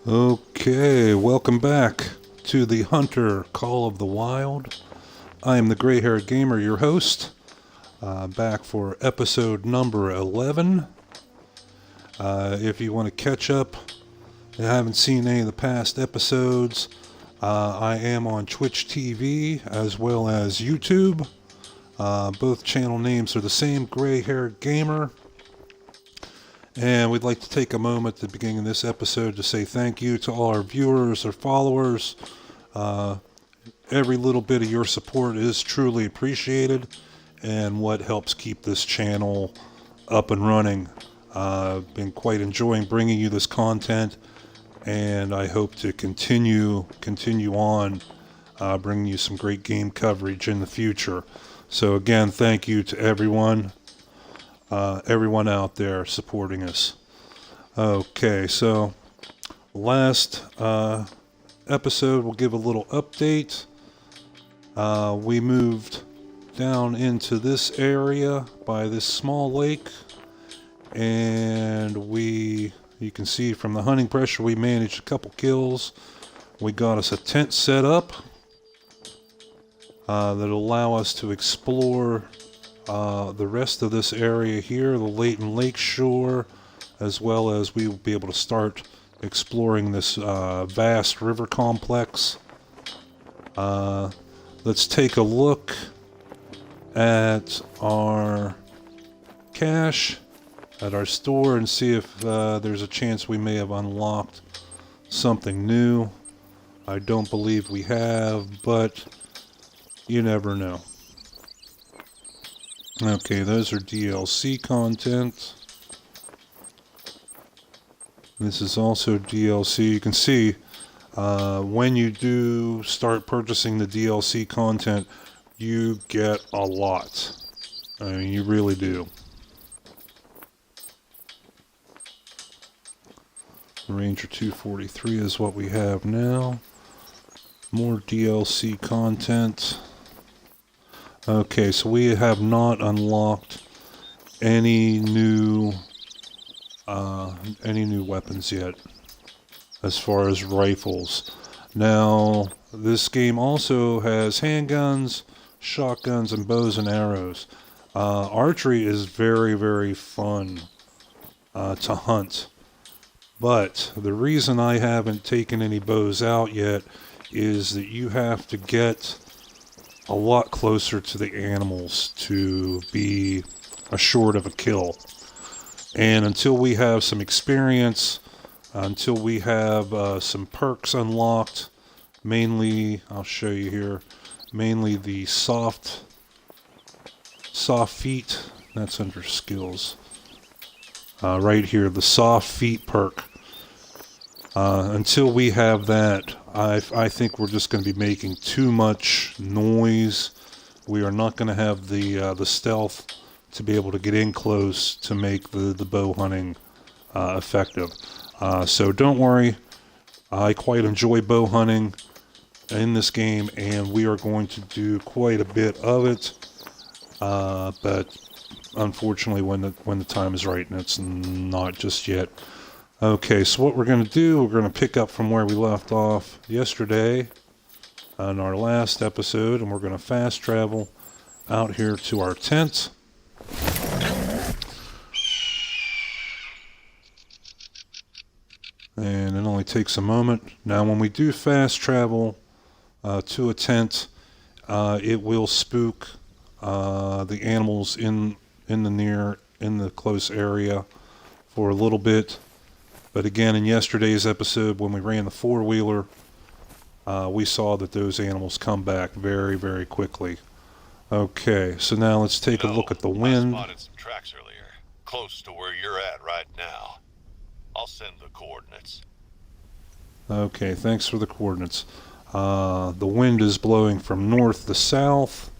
Okay, welcome back to the Hunter Call of the Wild. I am the Gray Haired Gamer, your host, back for episode number 11. If you want to catch up and haven't seen any of the past episodes, I am on Twitch TV as well as YouTube. Both channel names are the same, Gray Haired Gamer. And we'd like to take a moment at the beginning of this episode to say thank you to all our viewers, our followers. Every little bit of your support is truly appreciated and what helps keep this channel up and running. I've been quite enjoying bringing you this content, and I hope to continue on bringing you some great game coverage in the future. So again, thank you to everyone out there supporting us. Okay, so last episode we'll give a little update. We moved down into this area by this small lake, and you can see from the hunting pressure we managed a couple kills. We got us a tent set up that'll allow us to explore the rest of this area here, the Layton Lake Shore, as well as we will be able to start exploring this vast river complex. Let's take a look at our cache, at our store, and see if there's a chance we may have unlocked something new. I don't believe we have, but you never know. Okay, those are DLC content. This is also DLC. You can see when you do start purchasing the DLC content, you get a lot. I mean, you really do. Ranger 243 is what we have now. More DLC content. Okay, so we have not unlocked any new weapons yet, as far as rifles. Now, this game also has handguns, shotguns, and bows and arrows. Archery is very, very fun to hunt, but the reason I haven't taken any bows out yet is that you have to get a lot closer to the animals to be assured of a kill. And until we have some experience, until we have some perks unlocked, mainly, I'll show you here, mainly the soft feet, that's under skills, right here, the soft feet perk. Until we have that, I think we're just going to be making too much noise. We are not going to have the stealth to be able to get in close to make the bow hunting effective. So don't worry, I quite enjoy bow hunting in this game, and we are going to do quite a bit of it. But unfortunately, when the time is right, and it's not just yet. Okay, so what we're going to do, we're going to pick up from where we left off yesterday on our last episode, and we're going to fast travel out here to our tent. And it only takes a moment. Now, when we do fast travel to a tent, it will spook the animals in the close area for a little bit. But again, in yesterday's episode, when we ran the four-wheeler, we saw that those animals come back very, very quickly. Okay, so now let's take a look at the wind. I spotted some tracks earlier, close to where you're at right now. I'll send the coordinates. Okay, thanks for the coordinates. The wind is blowing from north to south.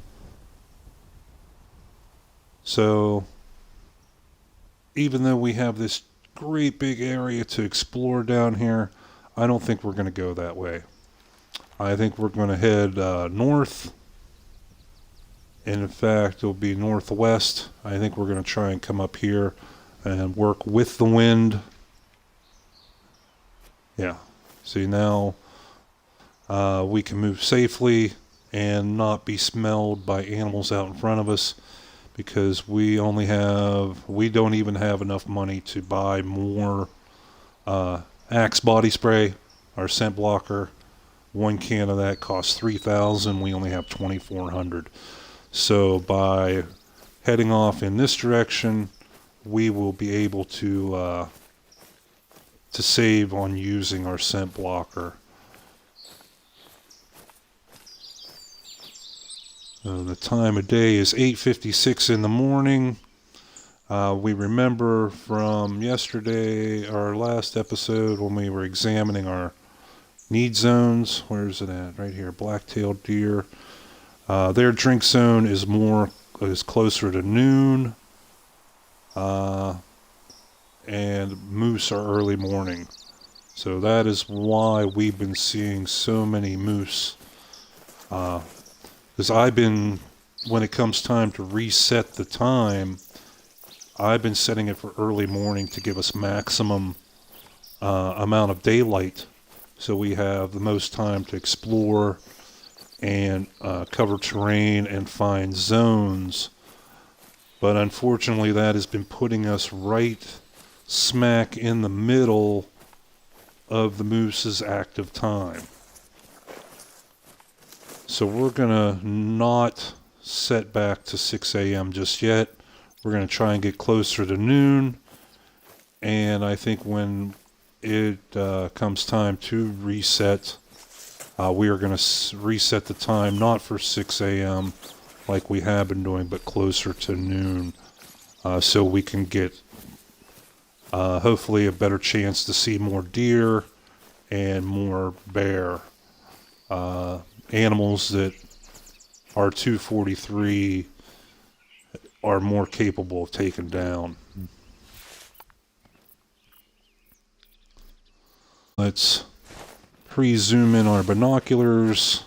So, even though we have this great big area to explore down here, I don't think we're going to go that way. I think we're going to head north, and in fact it'll be northwest. I think we're going to try and come up here and work with the wind. Yeah, See, now we can move safely and not be smelled by animals out in front of us, because we don't even have enough money to buy more Axe body spray, our scent blocker. One can of that costs $3,000. We only have $2,400. So by heading off in this direction, we will be able to save on using our scent blocker. The time of day is 8:56 in the morning. We remember from yesterday, our last episode, when we were examining our need zones. Where is it at? Right here. Black-tailed deer. Their drink zone is closer to noon. And moose are early morning. So that is why we've been seeing so many moose. Because when it comes time to reset the time, I've been setting it for early morning to give us maximum amount of daylight, so we have the most time to explore and cover terrain and find zones. But unfortunately, that has been putting us right smack in the middle of the moose's active time. So we're going to not set back to 6 a.m. just yet. We're going to try and get closer to noon. And I think when it comes time to reset, we are going to reset the time not for 6 a.m. like we have been doing, but closer to noon, so we can get hopefully a better chance to see more deer and more bear. Animals that are 243 are more capable of taking down. Let's pre-zoom in our binoculars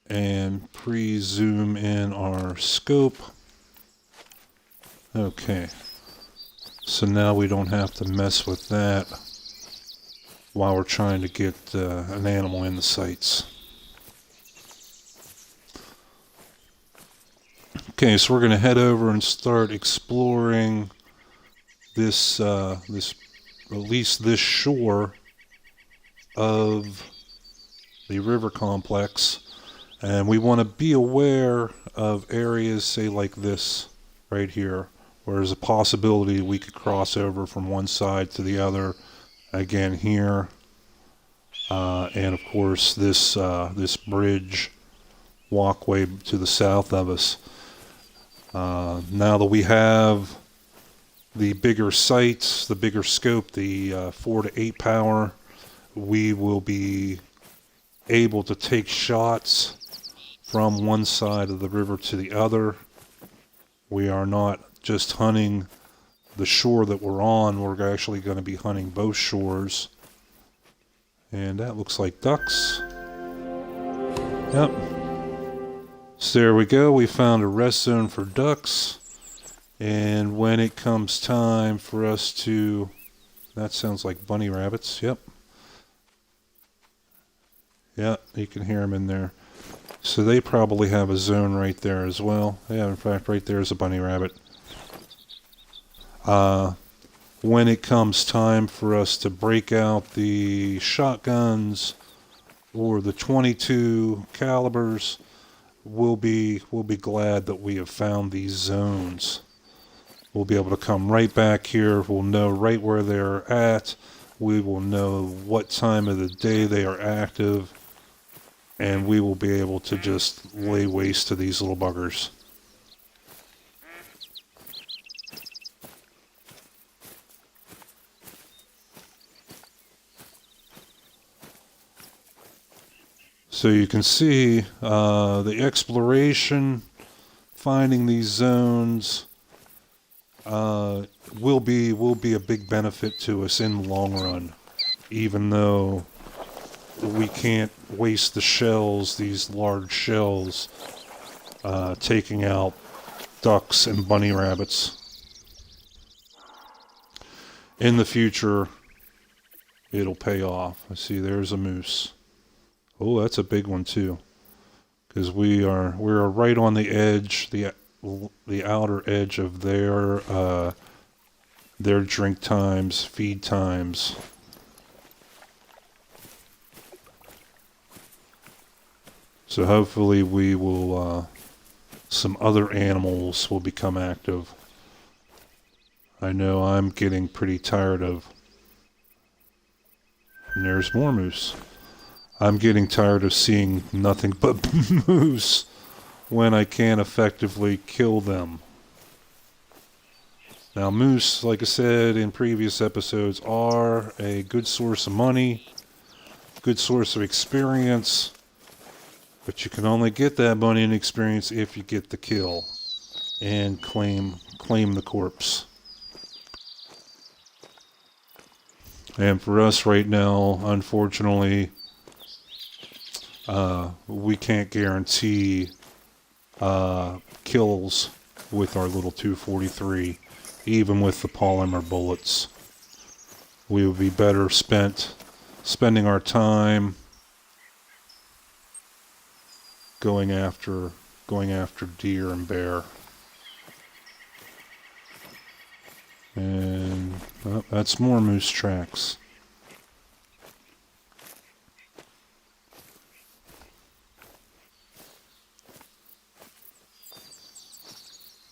and pre-zoom in our scope. Okay, so now we don't have to mess with that while we're trying to get an animal in the sights. Okay, so we're going to head over and start exploring this at least this shore of the river complex, and we want to be aware of areas, say like this right here, where there's a possibility we could cross over from one side to the other. Again here, and of course this bridge walkway to the south of us. Now that we have the bigger sights, the bigger scope, the 4 to 8 power, we will be able to take shots from one side of the river to the other. We are not just hunting the shore that we're on, we're actually going to be hunting both shores. And that looks like ducks. Yep. So there we go, we found a rest zone for ducks. And when it comes time for us to... That sounds like bunny rabbits, yep. Yeah, you can hear them in there. So they probably have a zone right there as well. Yeah, in fact, right there is a bunny rabbit. When it comes time for us to break out the shotguns or the .22 calibers, we'll be glad that we have found these zones. We'll be able to come right back here. We'll know right where they're at. We will know what time of the day they are active, and we will be able to just lay waste to these little buggers. So you can see the exploration, finding these zones, will be a big benefit to us in the long run, even though we can't waste the shells, these large shells, taking out ducks and bunny rabbits. In the future, it'll pay off. I see there's a moose. Oh, that's a big one too. Because we're right on the edge, the outer edge of their drink times, feed times. So hopefully we will, some other animals will become active. I know I'm getting pretty tired of, and there's more moose. I'm getting tired of seeing nothing but moose when I can't effectively kill them. Now moose, like I said in previous episodes, are a good source of money, good source of experience, but you can only get that money and experience if you get the kill and claim the corpse. And for us right now, unfortunately, we can't guarantee kills with our little 243, even with the polymer bullets. We would be better spending our time going after deer and bear. And that's more moose tracks.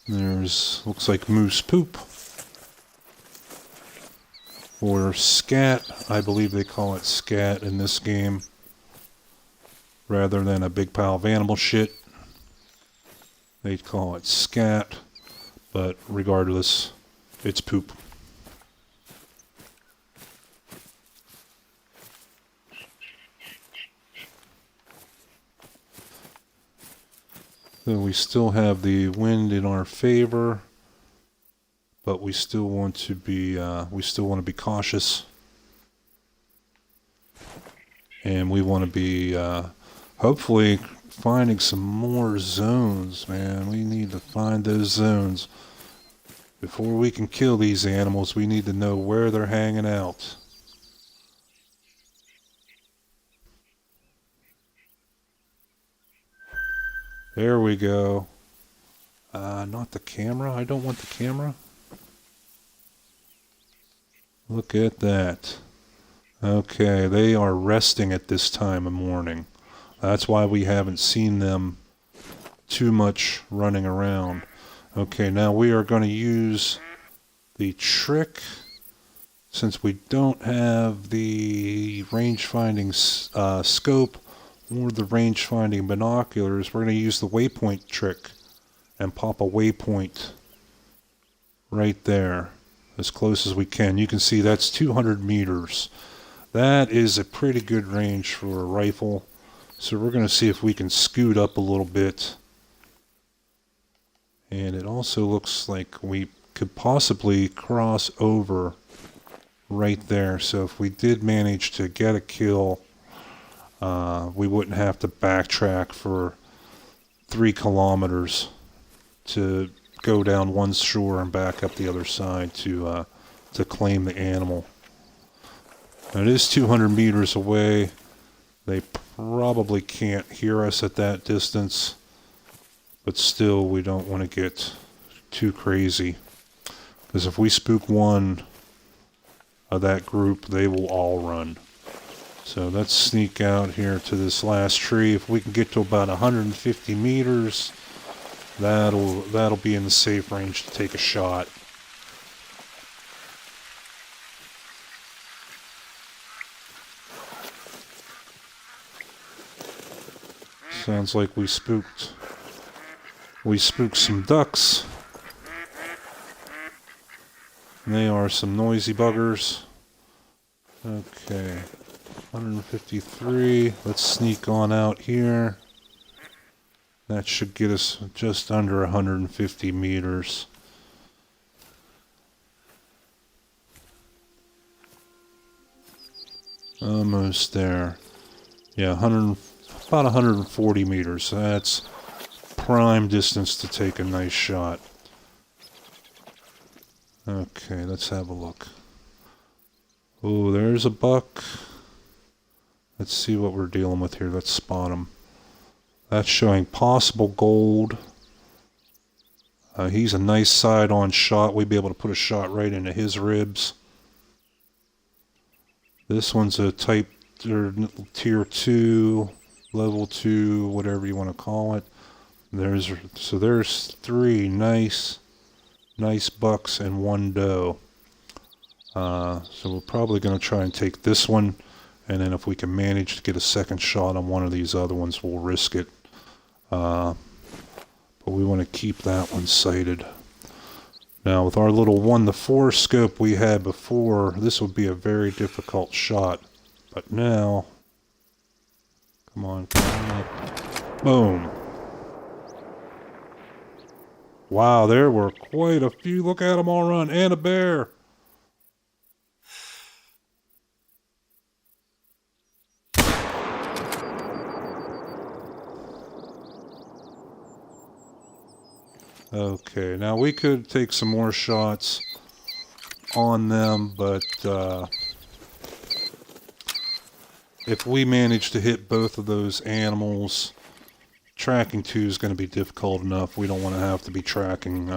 There's, looks like moose poop. Or scat. I believe they call it scat in this game. Rather than a big pile of animal shit, they call it scat. But regardless, it's poop. So we still have the wind in our favor, but we still want to be cautious, and we want to be hopefully finding some more zones. Man, we need to find those zones before we can kill these animals. We need to know where they're hanging out. There we go. Not the camera. I don't want the camera. Look at that. Okay, they are resting at this time of morning. That's why we haven't seen them too much running around. Okay, now we are going to use the trick. Since we don't have the range-finding scope or the range-finding binoculars, we're going to use the waypoint trick and pop a waypoint right there as close as we can. You can see that's 200 meters. That is a pretty good range for a rifle. So we're going to see if we can scoot up a little bit. And it also looks like we could possibly cross over right there. So if we did manage to get a kill, we wouldn't have to backtrack for 3 kilometers to go down one shore and back up the other side to claim the animal. Now, it is 200 meters away. They probably can't hear us at that distance, but still we don't want to get too crazy, because if we spook one of that group, they will all run. So let's sneak out here to this last tree. If we can get to about 150 meters, that'll be in the safe range to take a shot. Sounds like we spooked some ducks. They are some noisy buggers. Okay, 153. Let's sneak on out here. That should get us just under 150 meters. Almost there. Yeah, about 140 meters. That's prime distance to take a nice shot. Okay, let's have a look. Oh, there's a buck. Let's see what we're dealing with here. Let's spot him. That's showing possible gold. He's a nice side-on shot. We'd be able to put a shot right into his ribs. This one's a type tier 2, level 2, whatever you want to call it. There's 3 nice bucks and 1 doe. So we're probably going to try and take this one, and then if we can manage to get a second shot on one of these other ones, we'll risk it. But we want to keep that one sighted. Now with our little 1-4 scope we had before, this would be a very difficult shot. But now, come on, boom. Wow, there were quite a few. Look at them all run, and a bear. Okay, now we could take some more shots on them, but if we manage to hit both of those animals, tracking 2 is going to be difficult enough. We don't want to have to be tracking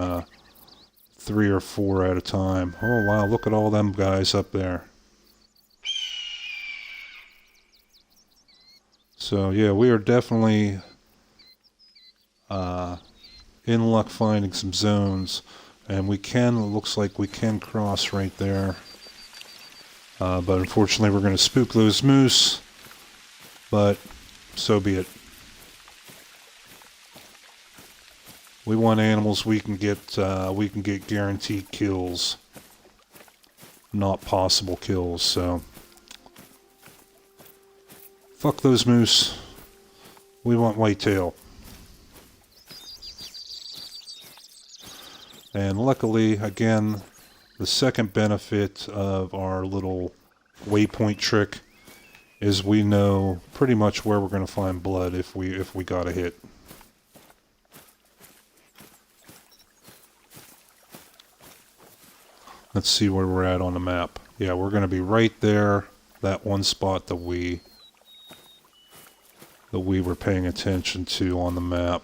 3 or 4 at a time. Oh wow, look at all them guys up there. So yeah, we are definitely in luck finding some zones, and it looks like we can cross right there. But unfortunately we're going to spook those moose, but so be it. We want animals we can get guaranteed kills, not possible kills, so fuck those moose. We want whitetail. And luckily, again, the second benefit of our little waypoint trick is we know pretty much where we're going to find blood if we got a hit. Let's see where we're at on the map. Yeah, we're going to be right there, that one spot that we were paying attention to on the map.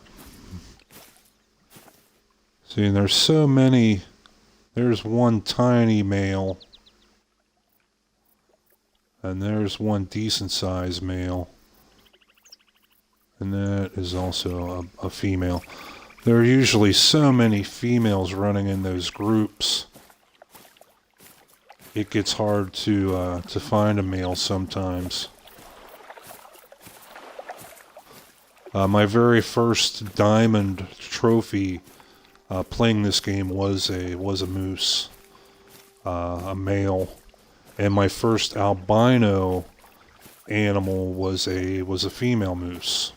See, and there's so many. There's one tiny male, and there's one decent sized male, and that is also a female. There are usually so many females running in those groups. It gets hard to find a male sometimes. My very first diamond trophy playing this game was a moose, a male, and my first albino animal was a female moose.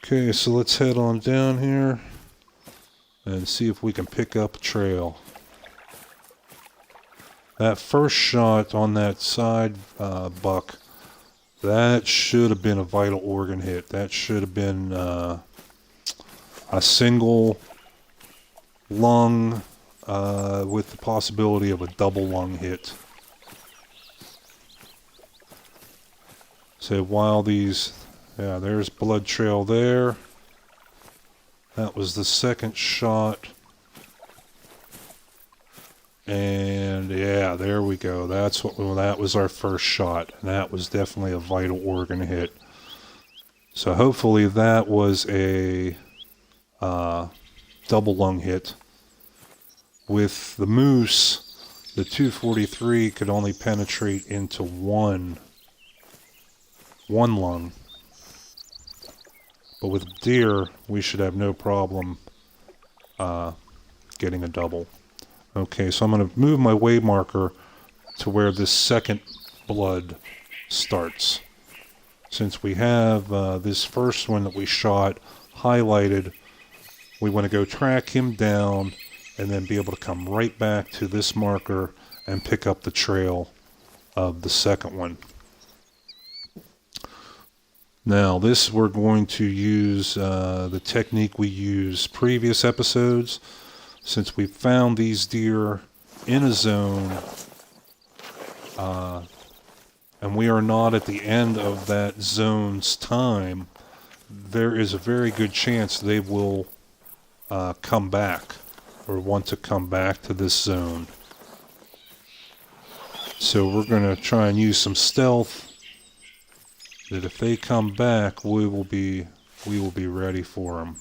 Okay, so let's head on down here and see if we can pick up a trail. That first shot on that side buck, that should have been a vital organ hit. That should have been a single lung with the possibility of a double lung hit. So while these, yeah, there's blood trail there. That was the second shot. And yeah, there we go. That was our first shot. And that was definitely a vital organ hit. So hopefully that was a double lung hit. With the moose, the 243 could only penetrate into one lung. But with deer, we should have no problem getting a double. Okay, so I'm going to move my way marker to where this second blood starts. Since we have this first one that we shot highlighted, we want to go track him down and then be able to come right back to this marker and pick up the trail of the second one. Now this we're going to use the technique we used previous episodes. since we found these deer in a zone, and we are not at the end of that zone's time, there is a very good chance they will come back or want to come back to this zone. So we're going to try and use some stealth, that if they come back, we will be ready for them.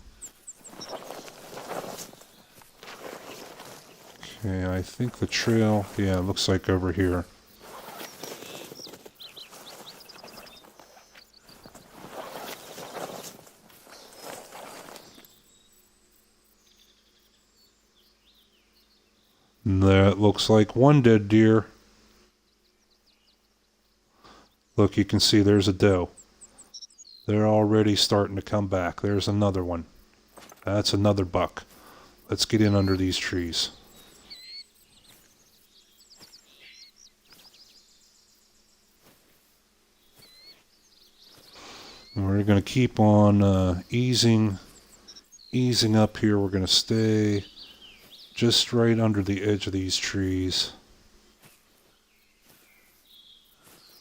Okay, I think the trail, yeah, it looks like over here. That looks like one dead deer. Look, you can see there's a doe. They're already starting to come back. There's another one. That's another buck. Let's get in under these trees. And we're going to keep on easing up here. We're going to stay just right under the edge of these trees.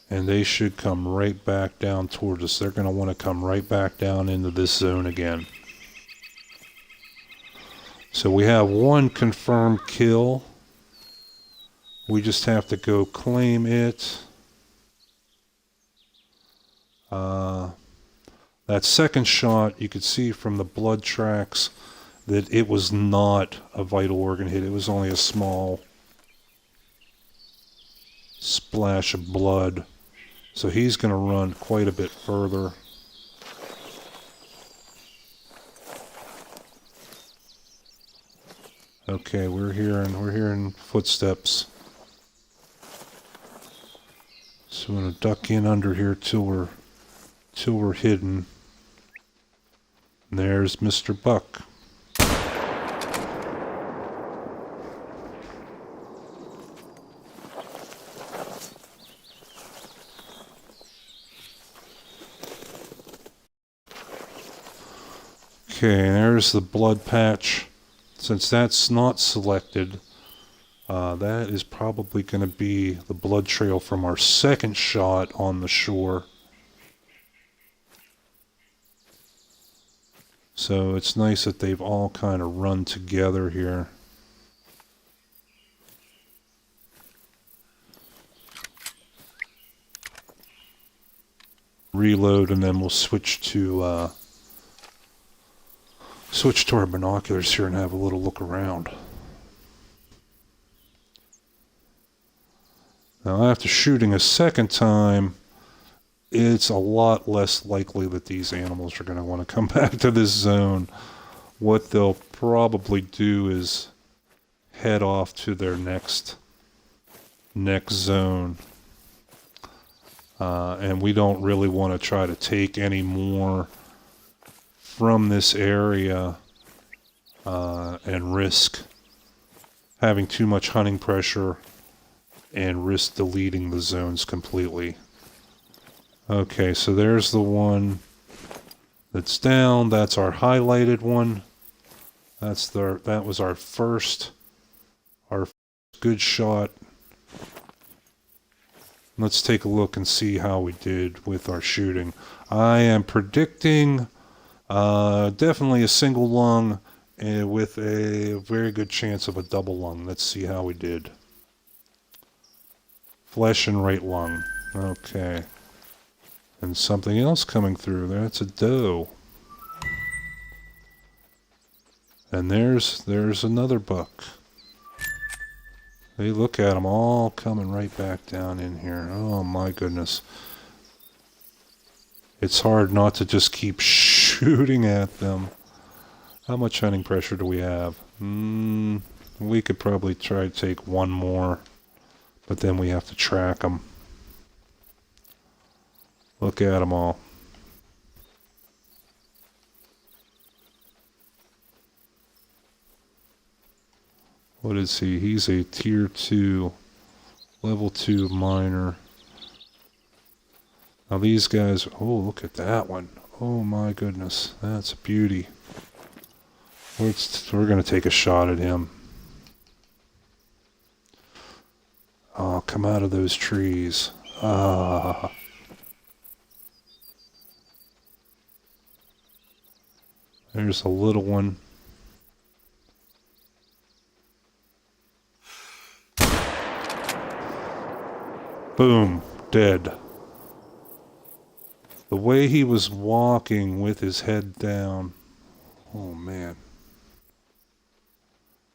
And they should come right back down towards us. They're going to want to come right back down into this zone again. So we have one confirmed kill. We just have to go claim it. That second shot, you could see from the blood tracks that it was not a vital organ hit. It was only a small splash of blood. So he's going to run quite a bit further. Okay, we're hearing footsteps. So I'm going to duck in under here till we're hidden. And there's Mr. Buck. Okay, there's the blood patch. Since that's not selected, that is probably going to be the blood trail from our second shot on the shore. So it's nice that they've all kind of run together here. Reload, and then we'll switch to our binoculars here and have a little look around. Now, after shooting a second time, it's a lot less likely that these animals are going to want to come back to this zone. What they'll probably do is head off to their next zone. And we don't really want to try to take any more from this area and risk having too much hunting pressure and risk deleting the zones completely. Okay, so there's the one that's down. That's our highlighted one. That was our first good shot. Let's take a look and see how we did with our shooting. I am predicting definitely a single lung with a very good chance of a double lung. Let's see how we did. Flesh and right lung. Okay. And something else coming through. That's a doe. And there's another buck. Hey, look at them all coming right back down in here. Oh my goodness. It's hard not to just keep shooting at them. How much hunting pressure do we have? We could probably try to take one more, but then we have to track them. Look at them all. What is he? He's a tier 2, level 2 miner. Now these guys, oh, look at that one. Oh my goodness, that's a beauty. We're going to take a shot at him. Oh, come out of those trees. Ah. There's a little one. Boom. Dead. The way he was walking with his head down. Oh, man.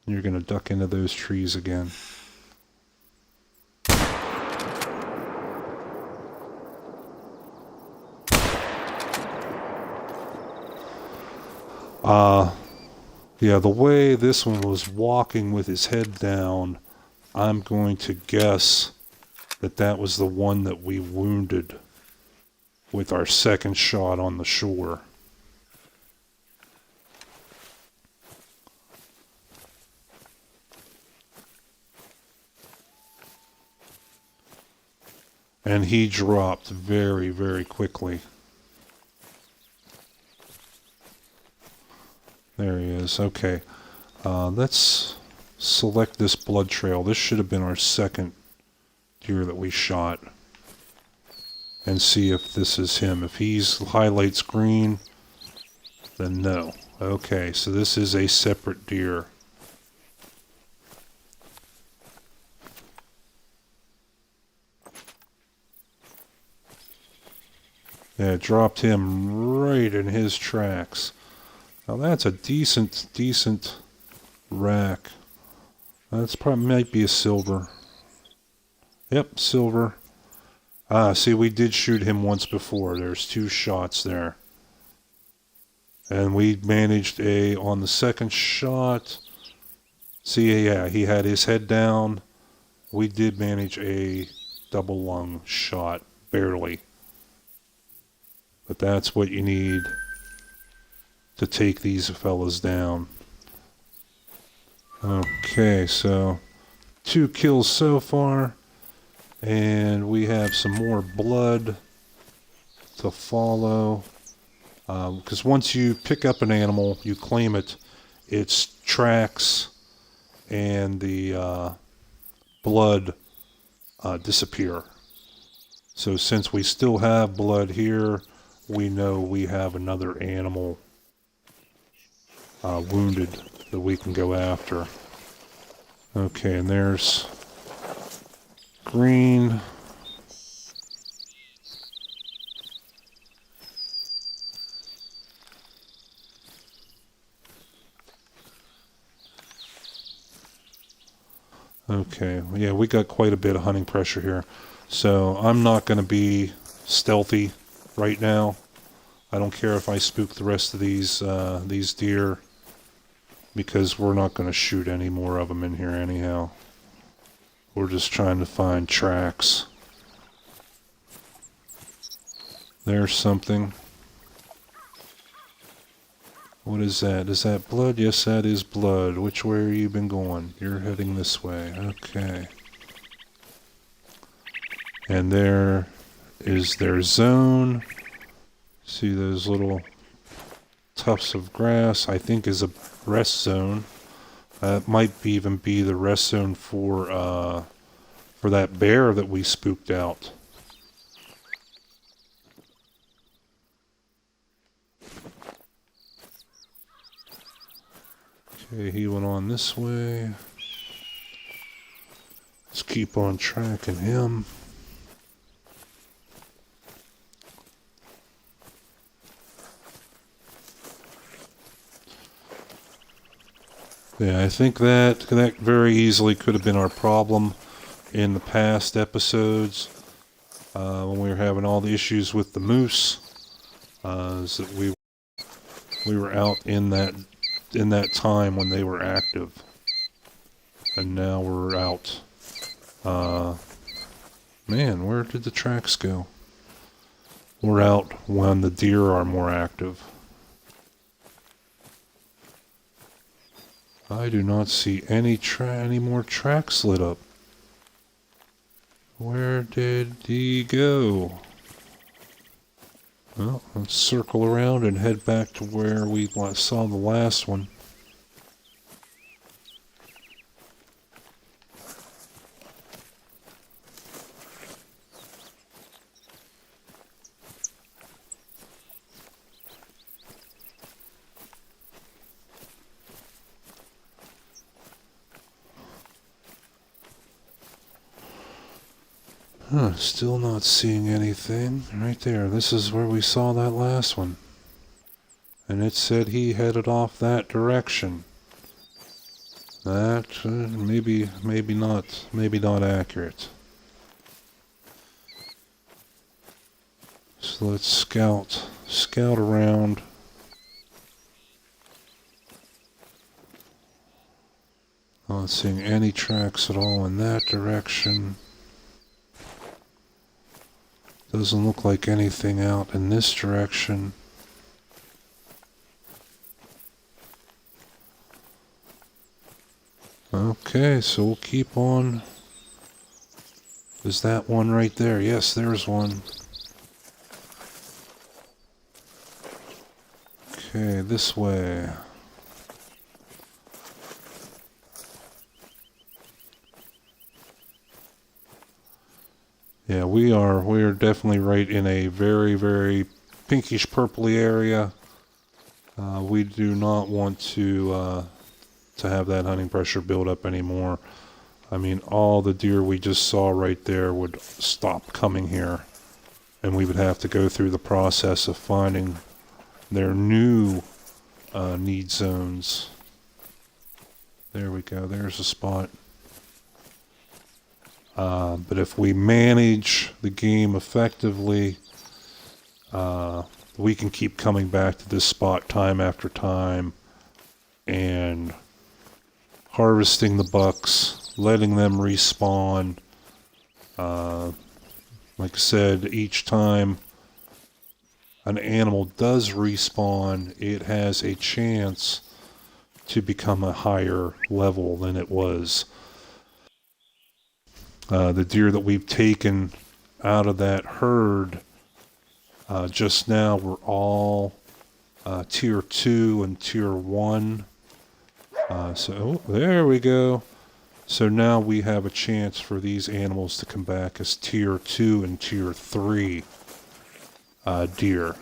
You're going to duck into those trees again. Yeah, the way this one was walking with his head down, I'm going to guess that that was the one that we wounded with our second shot on the shore. And he dropped very, very quickly. There he is. Okay. Let's select this blood trail. This should have been our second deer that we shot. And see if this is him. If he's highlights green, then no. Okay, so this is a separate deer. Yeah, it dropped him right in his tracks. Now that's a decent rack. That's probably might be a silver. Yep, silver. Ah, see, we did shoot him once before. There's 2 shots there. And we managed on the second shot. See, yeah, he had his head down. We did manage a double lung shot, barely. But that's what you need to take these fellas down. Okay, so 2 kills so far, and we have some more blood to follow. Because once you pick up an animal, you claim it, its tracks and the blood disappear. So since we still have blood here, we know we have another animal wounded that we can go after. Okay, and there's green. Okay, yeah, we got quite a bit of hunting pressure here. So I'm not going to be stealthy right now. I don't care if I spook the rest of these deer, because we're not going to shoot any more of them in here anyhow. We're just trying to find tracks. There's something. What is that? Is that blood? Yes, that is blood. Which way have you been going? You're heading this way. Okay. And there is their zone. See those little tufts of grass? I think is a rest zone. It might even be the rest zone for that bear that we spooked out. Okay, he went on this way. Let's keep on tracking him. Yeah, I think that very easily could have been our problem in the past episodes when we were having all the issues with the moose. Is that we were out in that time when they were active, and now we're out. Man, where did the tracks go? We're out when the deer are more active. I do not see any more tracks lit up. Where did he go? Well, let's circle around and head back to where we saw the last one. Still not seeing anything. Right there. This is where we saw that last one. And it said he headed off that direction. That maybe not accurate. So let's scout around. Not seeing any tracks at all in that direction. Doesn't look like anything out in this direction. Okay, so we'll keep on. Is that one right there? Yes, there's one. Okay, this way. Yeah, we're definitely right in a very, very pinkish purpley area. We do not want to have that hunting pressure build up anymore. I mean, all the deer we just saw right there would stop coming here, and we would have to go through the process of finding their new need zones. There we go. There's a spot. But if we manage the game effectively, we can keep coming back to this spot time after time and harvesting the bucks, letting them respawn. Like I said, each time an animal does respawn, it has a chance to become a higher level than it was. The deer that we've taken out of that herd just now were all tier 2 and tier 1. So there we go. So now we have a chance for these animals to come back as tier 2 and tier 3 deer.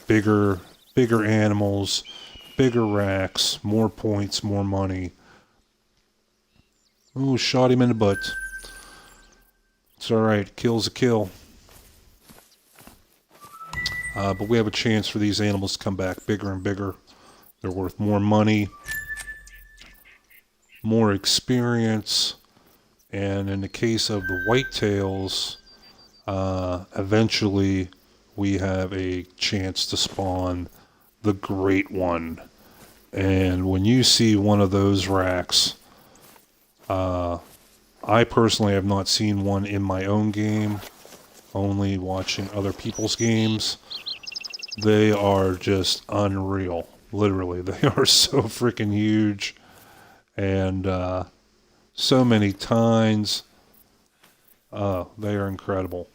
Bigger animals, bigger racks, more points, more money. Ooh, shot him in the butt. It's alright, kill's a kill. But we have a chance for these animals to come back bigger and bigger. They're worth more money, more experience, and in the case of the whitetails, eventually we have a chance to spawn the great one. And when you see one of those racks, I personally have not seen one in my own game, only watching other people's games. They are just unreal. Literally, they are so freaking huge. And so many tines. They are incredible.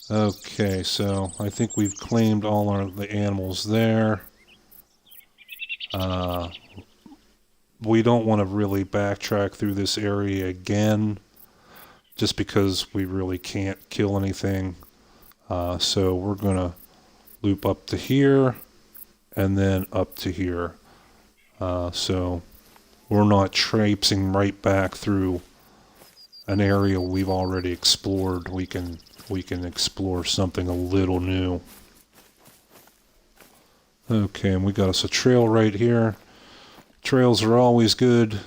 Okay, so I think we've claimed all the animals there. We don't want to really backtrack through this area again, just because we really can't kill anything. So we're going to loop up to here and then up to here. So we're not traipsing right back through an area we've already explored. We can explore something a little new. Okay, and we got us a trail right here. Trails are always good.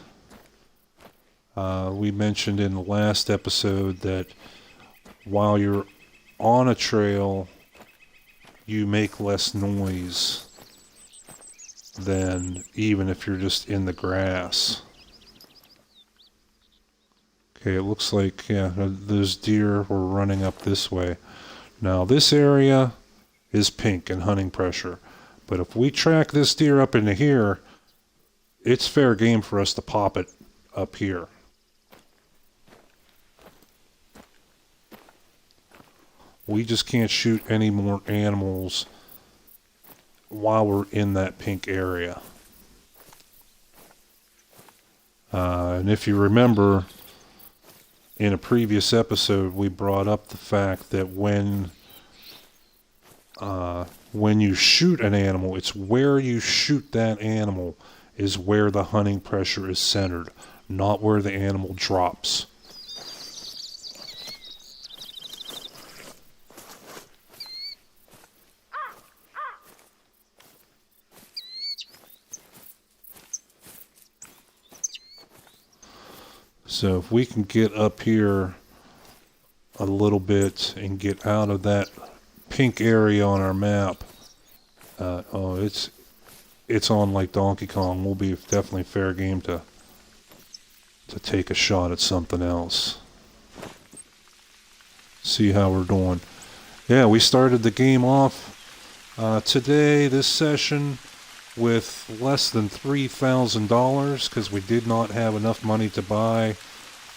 We mentioned in the last episode that while you're on a trail, you make less noise than even if you're just in the grass. Okay, it looks like, yeah, those deer were running up this way. Now, this area is pink and hunting pressure. But if we track this deer up into here, it's fair game for us to pop it up here. We just can't shoot any more animals while we're in that pink area. And if you remember, in a previous episode, we brought up the fact that when you shoot an animal, it's where you shoot that animal is where the hunting pressure is centered, not where the animal drops. So if we can get up here a little bit and get out of that pink area on our map, oh, it's on like Donkey Kong. We'll be definitely fair game to take a shot at something else. See how we're doing. Yeah, we started the game off today, this session, with less than $3,000 because we did not have enough money to buy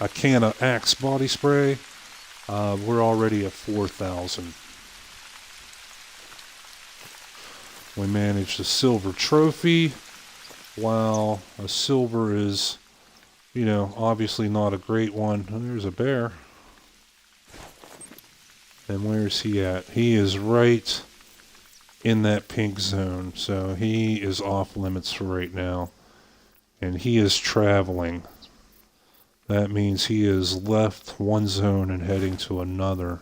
a can of Axe body spray. We're already at 4,000. We managed a silver trophy. While a silver is, you know, obviously not a great one. Oh, there's a bear. And where's he at? He is right in that pink zone. So he is off limits for right now. And he is traveling. That means he has left one zone and heading to another.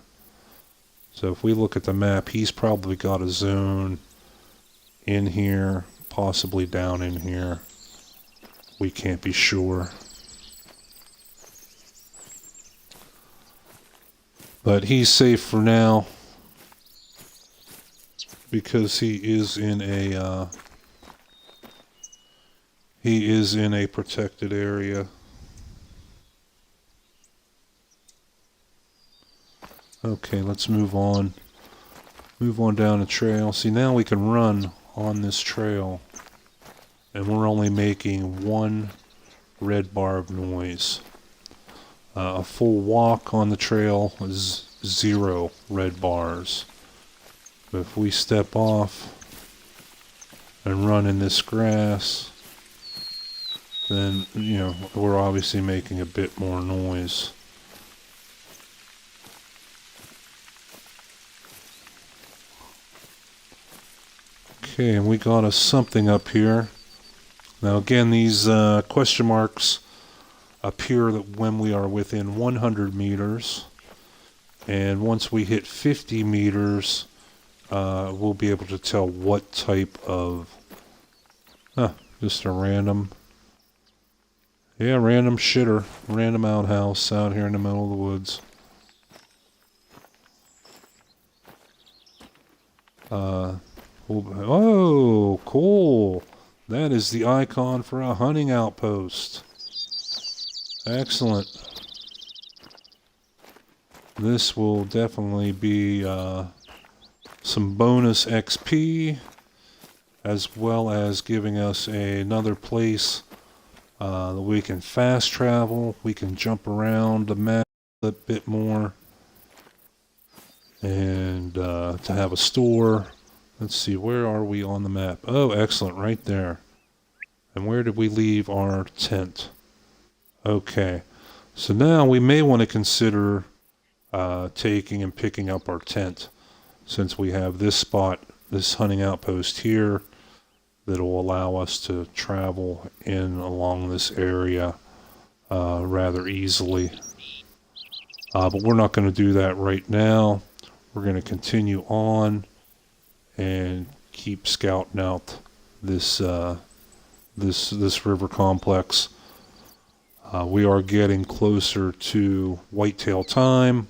So if we look at the map, he's probably got a zone in here, possibly down in here. We can't be sure. But he's safe for now because he is in a protected area. Okay, let's move on. Move on down the trail. See, now we can run on this trail. And we're only making one red bar of noise. A full walk on the trail is 0 red bars. But if we step off and run in this grass, then, you know, we're obviously making a bit more noise. Okay, and we got us something up here. Now again, these question marks appear that when we are within 100 meters, and once we hit 50 meters, we'll be able to tell what type of, just a random shitter, random outhouse out here in the middle of the woods. Oh, cool. That is the icon for a hunting outpost. Excellent. This will definitely be some bonus XP, as well as giving us another place that we can fast travel. We can jump around the map a bit more. And to have a store. Let's see, where are we on the map? Oh, excellent, right there. And where did we leave our tent? Okay, so now we may want to consider taking and picking up our tent, since we have this spot, this hunting outpost here, that will allow us to travel in along this area rather easily. But we're not going to do that right now. We're going to continue on and keep scouting out this this river complex. We are getting closer to whitetail time,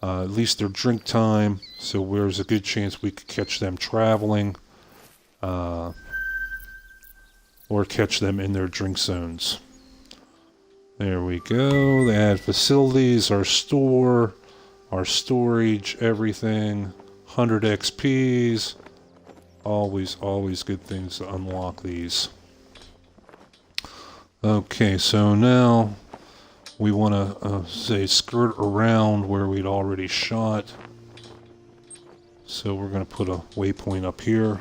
at least their drink time, so there's a good chance we could catch them traveling, or catch them in their drink zones. There we go. They add facilities, our store, our storage, everything. 100 XPs. Always good things to unlock these. Okay, so now we want to say skirt around where we'd already shot. So we're going to put a waypoint up here.